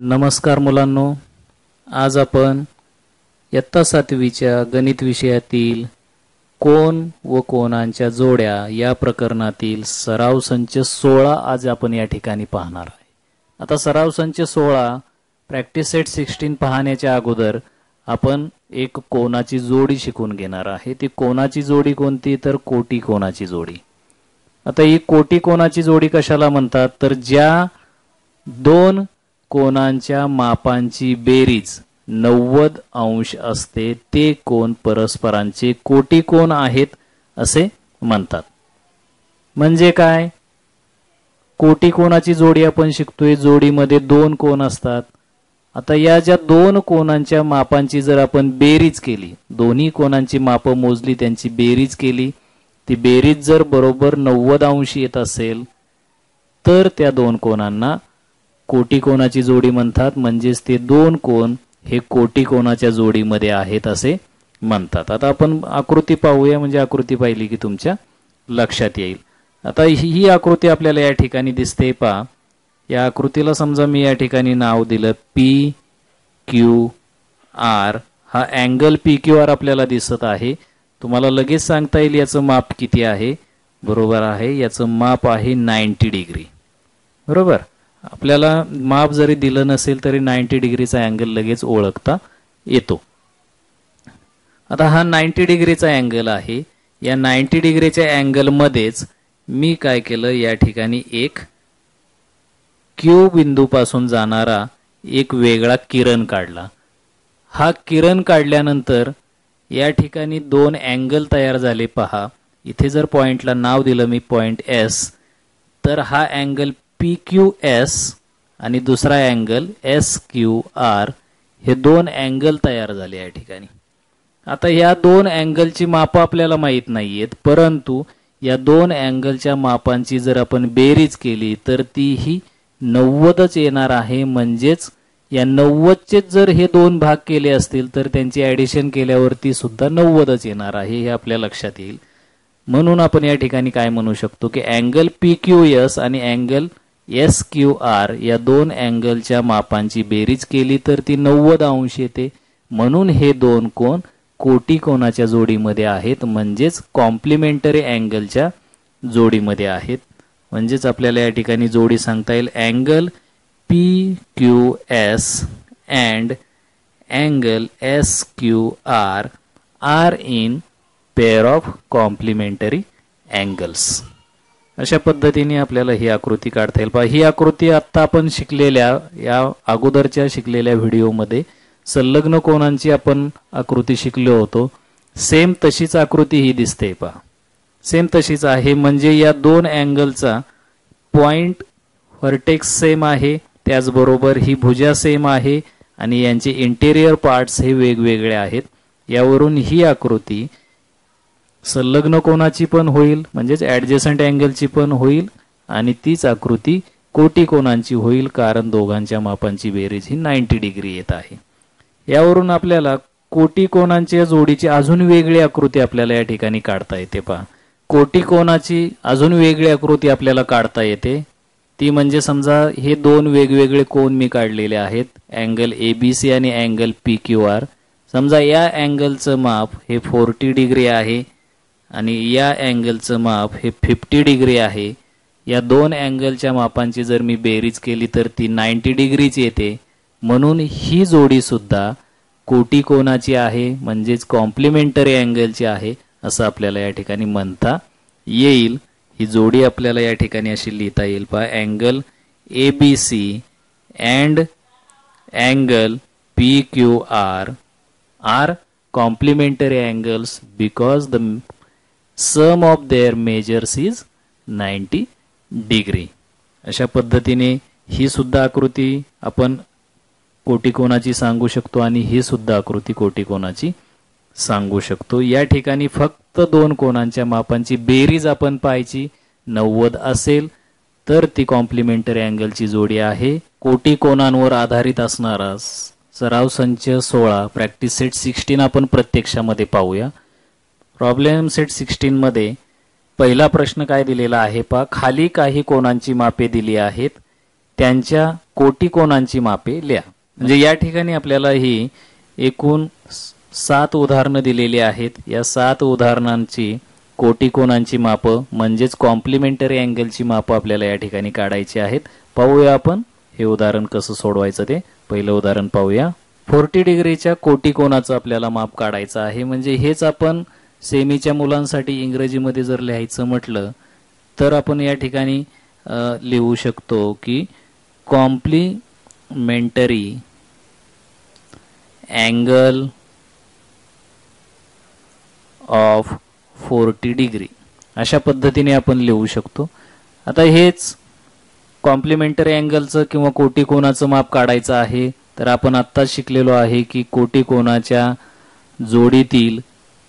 नमस्कार मुलांनो, आज आपण इयत्ता 7वीच्या गणित विषयातील कोन व कोनांच्या जोड्या या प्रकरणातील सराव संच 16 आज आपण या ठिकाणी पाहणार आहे। आता सराव संच 16 प्रॅक्टिस सेट 16 पाहण्याच्या अगोदर आपण एक कोनाची जोडी शिकून घेणार आहे। ती कोनाची जोडी कोणती तर कोटी कोनाची जोडी। आता ही कोटी कोनाची जोडी कशाला म्हणतात तर ज्या दोन कोनांच्या मापांची बेरीज 90 अंश असते ते कोन परस्परांचे कोटी कोन आहेत असे म्हणतात। म्हणजे काय, कोटी कोनाची जोडी आपण शिकतोय, जोडीमध्ये दोन कोन असतात। आता या ज्या दोन कोनांच्या मापांची जर आपण बेरीज केली, दोन्ही कोनांची माप मोजली, त्यांची बेरीज केली, ती बेरीज जर बरोबर 90 अंश येत असेल तर त्या दोन कोनांना कोटी कोनाची जोडी म्हणतात। म्हणजेच ते दोन कोन हे कोटी कोनाच्या जोडीमध्ये आहेत असे म्हणतात। आता आपण आकृती पाहूया, म्हणजे आकृती पाहिली की तुमच्या लक्षात येईल। आता ही आकृती आपल्याला या ठिकाणी दिसते पहा। या आकृतीला समजा मी या ठिकाणी नाव दिलं पी क्यू आर। हा अँगल पी क्यू आर आपल्याला दिसत आहे। तुम्हाला लगेच सांगता येईल याचं माप किती आहे। बरोबर आहे, याचं माप आहे 90 डिग्री। बरोबर, आपल्याला माप जरी दिलं नसेल तरी 90 डिग्रीचा अँगल लगेच ओळखता येतो। आता हा 90 डिग्रीचा अँगल आहे। या 90 डिग्रीच्या अँगल मध्येच मी काय केलं, या ठिकाणी एक क्यू बिंदूपासून जाणारा एक वेगळा किरण काढला। हा किरण काढल्यानंतर या ठिकाणी दोन अँगल तयार झाले पहा। इथे जर पॉइंटला नाव दिलं मी पॉइंट एस, तर हा अँगल PQS आणि दुसरा अँगल SQR, हे दोन अँगल तयार झाले या ठिकाणी। आता या दोन अँगलची माप आपल्याला माहित नाहीयेत, परंतु या दोन अँगलच्या मापांची जर आपण बेरीज केली तर ती ही 90च येणार आहे। म्हणजेच या 90चे जर हे दोन भाग केले असतील तर त्यांची ॲडिशन केल्यावरती सुद्धा 90च येणार आहे, हे आपल्या लक्षात येईल। म्हणून आपण या ठिकाणी काय म्हणू शकतो की अँगल PQS आणि अँगल SQR या दोन अँगलच्या मापांची बेरीज केली तर ती 90 अंश येते। म्हणून हे दोन कोन कोटी कोनाच्या जोडीमध्ये आहेत, म्हणजेच कॉम्प्लिमेंटरी अँगलच्या जोडीमध्ये आहेत। म्हणजेच आपल्याला या ठिकाणी जोडी सांगता येईल angle PQS and angle SQR are in pair of complementary angles। अशा पद्धतीने आपल्याला ही आकृती काढता येईल। पहा, ही आकृती आता आपण शिकलेल्या या अगोदरच्या शिकलेल्या व्हिडिओमध्ये संलग्न कोनांची आपण आकृती शिकलो होतो। सेम तशीच आकृती ही दिसते पहा, सेम तशीच आहे। म्हणजे या दोन अँगलचा पॉइंट व्हर्टेक्स सेम आहे, त्याचबरोबर ही भुजा सेम आहे आणि यांचे इंटेरियर पार्ट्स हे वेगवेगळे आहेत। यावरून ही आकृती संलग्न कोनाची पण होईल, म्हणजेच ॲडजसंट अँगलची पण होईल, आणि तीच आकृती कोटी कोनांची होईल, कारण दोघांच्या मापांची बेरीज ही 90 डिग्री येत आहे। यावरून आपल्याला कोटी कोनांच्या जोडीची अजून वेगळी आकृती आपल्याला या ठिकाणी काढता येते पहा। कोटी कोनाची अजून वेगळी आकृती आपल्याला काढता येते, ती म्हणजे समजा हे दोन वेगवेगळे कोन मी काढलेले आहेत, अँगल ABC आणि अँगल PQR। समजा या अँगलचं माप हे 40 डिग्री आहे आणि या अँगलचं माप हे 50 डिग्री आहे। या दोन अँगलच्या मापांची जर मी बेरीज केली तर ती 90 डिग्रीच येते। म्हणून ही जोडी सुद्धा कोटी कोनाची आहे, म्हणजेच कॉम्प्लिमेंटरी अँगलची आहे असं आपल्याला या ठिकाणी म्हणता येईल। ही जोडी आपल्याला या ठिकाणी अशी लिहिता येईल पहा, angle ABC and angle PQR are complementary angles because the sum of their measures is 90 degree. अशा पद्धतीने ही सुद्धा आकृती आपण कोटी कोनाची सांगू शकतो आणि ही सुद्धा आकृती कोटी कोनाची सांगू शकतो। या ठिकाणी फक्त दोन कोनांच्या मापांची बेरीज आपण पाहायची, 90 असेल तर ती कॉम्प्लिमेंटरी अँगलची जोडी आहे। कोटी कोनांवर आधारित असणारा सराव संच 16 प्रॅक्टिस सेट 16 आपण प्रत्यक्षामध्ये पाहूया। प्रॉब्लेम सेट 16 मध्ये पहिला प्रश्न काय दिलेला आहे पहा, खाली काही कोनांची मापे दिली आहेत, त्यांच्या कोटी कोनांची मापे लिहा. म्हणजे या ठिकाणी आपल्याला ही एकूण 7 उदाहरणं दिलेली आहेत. या 7 उदाहरणांची कोटी कोनांची मापं म्हणजेच कॉम्प्लिमेंटरी अँगलची मापं आपल्याला या ठिकाणी काढायची आहेत. पाहूया आपण हे उदाहरण कसं सोडवायचं ते. पहिलं उदाहरण पाहूया. 40 डिग्रीच्या कोटी कोनाचं आपल्याला माप काढायचं आहे. म्हणजे हेच आपण सेमीच्या मुलांसाठी इंग्रजीमध्ये जर लिहायचं म्हटलं तर आपण या ठिकाणी लिहू शकतो की कॉम्प्लिमेंटरी अँगल ऑफ 40 डिग्री अशा पद्धतीने आपण लिहू शकतो. आता हेच कॉम्प्लिमेंटरी अँगलचं किंवा कोटी कोनाचं माप काढायचं आहे तर आपण आत्ताच शिकलेलो आहे की कोटी कोनाच्या जोडीतील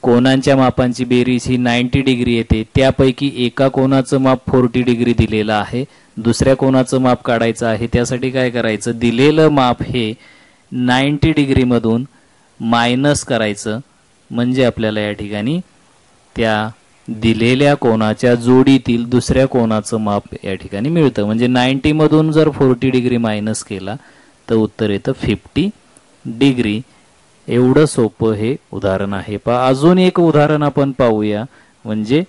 कोनांच्या मापांची बेरीज ही 90 डिग्री येते. त्यापैकी एका कोनाचं माप 40 डिग्री दिलेलं आहे. दुसऱ्या कोनाचं माप काढायचं आहे. त्यासाठी काय करायचं, दिलेलं माप हे 90 डिग्रीमधून मायनस करायचं म्हणजे आपल्याला या ठिकाणी त्या दिलेल्या कोनाच्या जोडीतील दुसऱ्या कोनाचं माप या ठिकाणी मिळतं. म्हणजे 90 मधून जर 40 डिग्री मायनस केला तर उत्तर येतं 50 डिग्री. एवढं सोपं हे उदाहरण आहे. अजून एक उदाहरण आपण पाहूया म्हणजे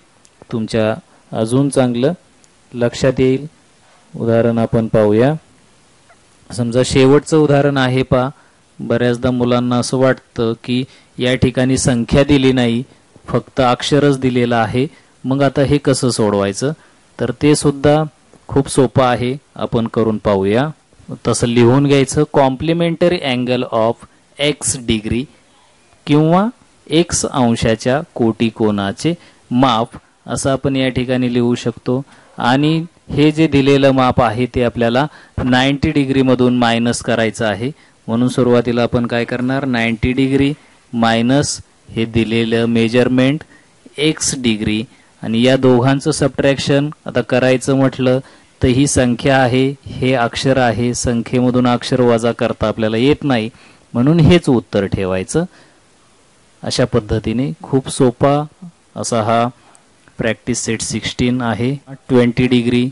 तुमच्या अजून चांगलं लक्षात येईल. उदाहरण आपण पाहूया. समजा शेवटचं उदाहरण आहे. बऱ्याचदा मुलांना असं वाटतं की या ठिकाणी संख्या दिली नाही, फक्त अक्षरच दिलेलं आहे. मग आता हे कसं सोडवायचं, तर ते सुद्धा खूप सोपं आहे. आपण करून पाहूया. तसं लिहून घ्यायचं complementary angle of x degree किंवा x अंशाच्या कोटी कोनाचे माप असं आपण या ठिकाणी लिहू शकतो. आणि हे जे दिलेलं माप आहे ते आपल्याला 90 डिग्रीमधून मायनस करायचं आहे. म्हणून सुरुवातीला आपण काय करणार, 90 डिग्री मायनस हे दिलेलं मेजरमेंट x डिग्री आणि या दोघांचं सबट्रॅक्शन आता करायचं म्हटलं तर ही संख्या आहे, हे अक्षर आहे. संख्येमधून अक्षर वजा करता आपल्याला येत नाही म्हणून हेच उत्तर ठेवायचं. अशा पद्धतीने खूप सोपा असा हा प्रॅक्टिस सेट 16 आहे. 20 डिग्री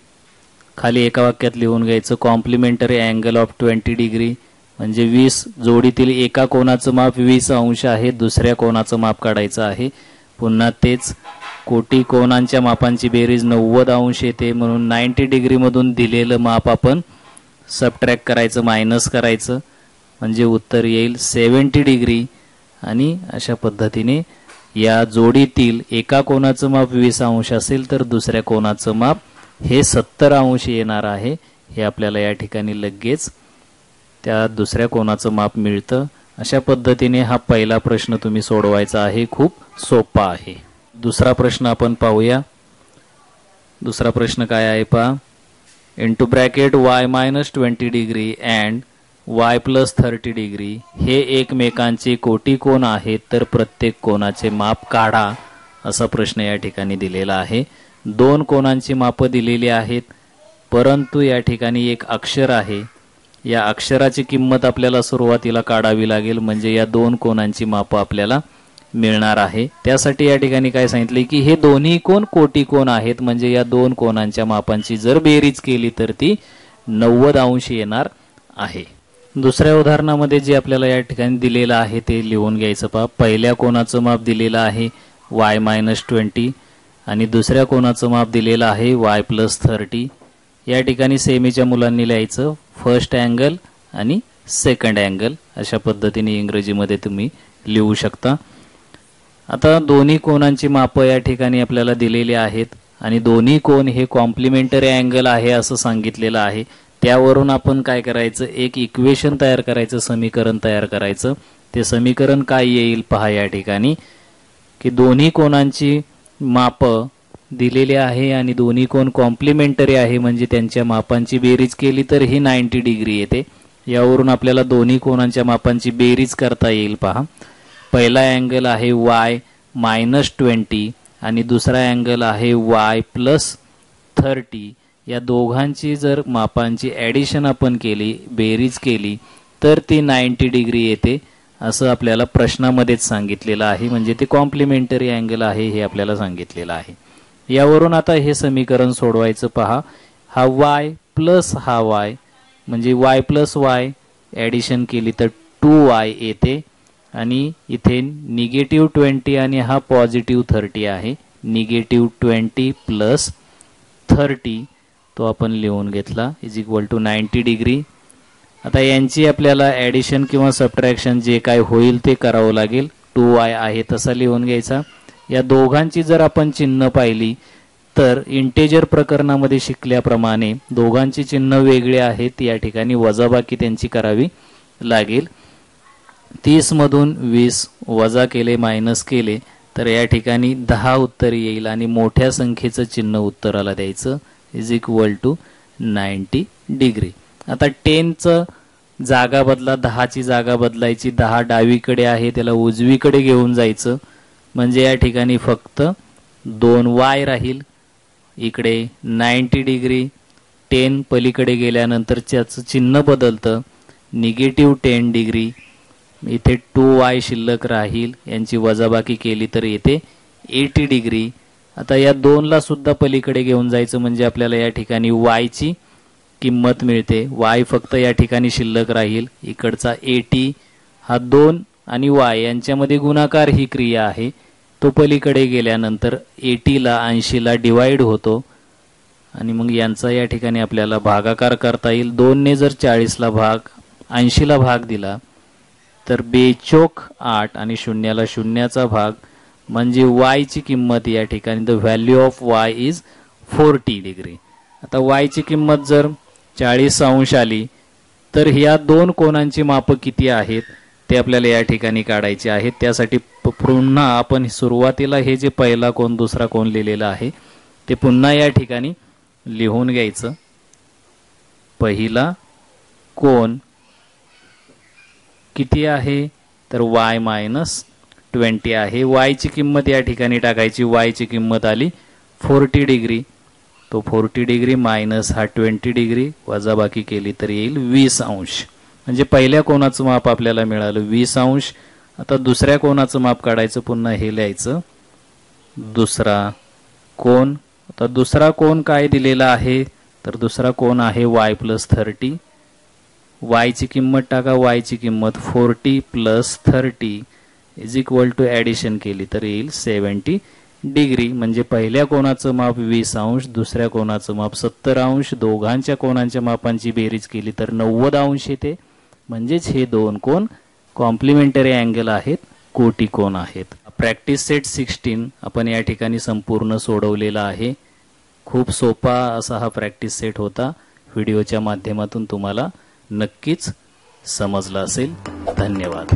खाली एका वाक्यात लिहून घ्यायचं कॉम्प्लिमेंटरी अँगल ऑफ 20 डिग्री म्हणजे 20 जोडीतील एका कोनाचं माप 20 अंश आहे. दुसऱ्या कोनाचं माप काढायचं आहे. पुन्हा तेच कोटी कोनांच्या मापांची बेरीज 90 अंश येते. म्हणून 90 डिग्रीमधून दिलेलं माप आपण सबट्रॅक्ट करायचं, मायनस करायचं म्हणजे उत्तर येईल 70 डिग्री. आणि अशा पद्धतीने या जोडीतील एका कोनाचं माप 20 अंश असेल तर दुसऱ्या कोनाचं माप हे 70 अंश येणार आहे. हे आपल्याला या ठिकाणी लगेच त्या दुसऱ्या कोनाचं माप मिळतं. अशा पद्धतीने हा पहिला प्रश्न तुम्ही सोडवायचा आहे. खूप सोपा आहे. दुसरा प्रश्न आपण पाहूया. दुसरा प्रश्न काय आहे पहा. Into bracket y - 20 degree and y + 30 degree हे एकमेकांचे कोटी कोन आहेत तर प्रत्येक कोनाचे माप काढा असा प्रश्न या ठिकाणी दिलेला आहे. दोन कोनांची माप दिलेली आहेत परंतु या ठिकाणी एक अक्षर आहे. या अक्षराची किंमत आपल्याला सुरुवातीला काढावी लागेल म्हणजे या दोन कोनांची माप आपल्याला मिळणार आहे. त्यासाठी या ठिकाणी काय सांगितले की हे दोन्ही कोन कोटी कोन आहेत म्हणजे या दोन कोनांच्या मापांची जर बेरीज केली तर ती 90 अंश येणार आहे. दुसऱ्या उदाहरणामध्ये जे आपल्याला या ठिकाणी दिलेलं आहे ते लिहून घ्यायचं पहा. पहिल्या कोनाचं माप दिलेलं आहे y - 20 आणि दुसऱ्या कोनाचं माप दिलेलं आहे y + 30. या ठिकाणी सेमीच्या मुलांनी लिहायचं फर्स्ट अँगल आणि सेकंड अँगल अशा पद्धतीने इंग्रजीमध्ये तुम्ही लिहू शकता. आता दोन्ही कोनांची माप या ठिकाणी आपल्याला दिलेली आहेत आणि दोन्ही कोन हे कॉम्प्लिमेंटरी अँगल आहे असं सांगितलेलं आहे. त्यावरून आपण काय करायचं, एक इक्वेशन तयार करायचं, समीकरण तयार करायचं. ते समीकरण काय येईल पहा या ठिकाणी की दोन्ही कोनांची माप दिलेली आहे आणि दोन्ही कोन कॉम्प्लिमेंटरी आहे म्हणजे त्यांच्या मापांची बेरीज केली तर ही 90 डिग्री येते. यावरून आपल्याला दोन्ही कोनांच्या मापांची बेरीज करता येईल पहा. पहिला अँगल आहे y - 20 आणि दुसरा अँगल आहे y + 30. या दोघांची जर मापांची ॲडिशन आपण केली, बेरीज केली तर ती 90 डिग्री येते असं आपल्याला प्रश्नामध्येच सांगितलेलं आहे. म्हणजे ते कॉम्प्लिमेंटरी अँगल आहे हे आपल्याला सांगितलेलं आहे. यावरून आता हे समीकरण सोडवायचं पहा. हा y प्लस हा y म्हणजे y प्लस y ॲडिशन केली तर 2y येते आणि इथे -20 आणि हा +30 आहे. -20 प्लस 30 तो आपण लिहून घेतला = 90 डिग्री. आता यांची आपल्याला ॲडिशन किंवा सबट्रॅक्शन जे काय होईल ते करावं लागेल. 2y आहे तसा लिहून घ्यायचा. या दोघांची जर आपण चिन्ह पाहिली तर इंटेजर प्रकरणामध्ये शिकल्याप्रमाणे दोघांची चिन्ह वेगळे आहेत. या ठिकाणी वजाबाकी त्यांची करावी लागेल. 30 मधून 20 वजा केले मायनस केले तर या ठिकाणी 10 उत्तर येईल आणि मोठ्या संख्येचं चिन्ह उत्तराला द्यायचं = 90 डिग्री. आता 10चं जागा बदला, 10ची जागा बदलायची. 10 डावीकडे आहे त्याला उजवीकडे घेऊन जायचं म्हणजे या ठिकाणी फक्त 2y राहील. इकडे 90 डिग्री 10 पलीकडे गेल्यानंतर त्याचं चिन्ह बदलतं -10 डिग्री. इथे 2y शिल्लक राहील. यांची वजाबाकी केली तर येते 80 डिग्री. आता या 2ला सुद्धा पलीकडे घेऊन जायचं म्हणजे आपल्याला या ठिकाणी y ची किंमत मिळते. y फक्त या ठिकाणी शिल्लक राहील. इकडचा 80 हा 2 आणि y यांच्यामध्ये गुणाकार ही क्रिया आहे. तो पलीकडे गेल्यानंतर 80ला 80ला डिवाइड होतो आणि मग यांचा या ठिकाणी आपल्याला भागाकार करता येईल. 2ने जर 40ला 80ला भाग दिला तर 2×8 आणि 0ला 0चा भाग म्हणजे y ची किंमत या ठिकाणी the value of y is 40 degree. आता y ची किंमत जर 40 अंश आली तर ह्या दोन कोनांची माप किती आहेत ते आपल्याला या ठिकाणी काढायचे आहेत. त्यासाठी पुन्हा आपण सुरुवातीला हे जे पहिला कोन दुसरा कोन लिहिलेला आहे ते पुन्हा या ठिकाणी लिहून घ्यायचं. पहिला कोन किती आहे तर y-20 आहे. y ची किंमत या ठिकाणी टाकायची. y ची किंमत आली 40 डिग्री. तो 40 डिग्री मायनस हा 20 डिग्री वजाबाकी केली तर येईल 20 अंश. म्हणजे पहिल्या कोनाचं माप आपल्याला मिळालं 20 अंश. आता दुसऱ्या कोनाचं माप काढायचं. पुन्हा हे लिहायचं दुसरा कोन. आता दुसरा कोन काय दिलेला आहे तर दुसरा कोन आहे y+30. y ची किंमत टाका. y ची किंमत 40 + 30 = ॲडिशन केली तर येईल 70 डिग्री. म्हणजे पहिल्या कोनाचं माप 20 अंश, दुसऱ्या कोनाचं माप 70 अंश. दोघांच्या कोनांच्या मापांची बेरीज केली तर 90 अंश येते. म्हणजेच हे दोन कोन कॉम्प्लिमेंटरी अँगल आहेत, कोटी कोन आहेत. प्रॅक्टिस सेट 16 आपण या ठिकाणी संपूर्ण सोडवलेला आहे. खूप सोपा असा हा प्रॅक्टिस सेट होता. व्हिडिओच्या माध्यमातून तुम्हाला नक्कीच समजला असेल. धन्यवाद.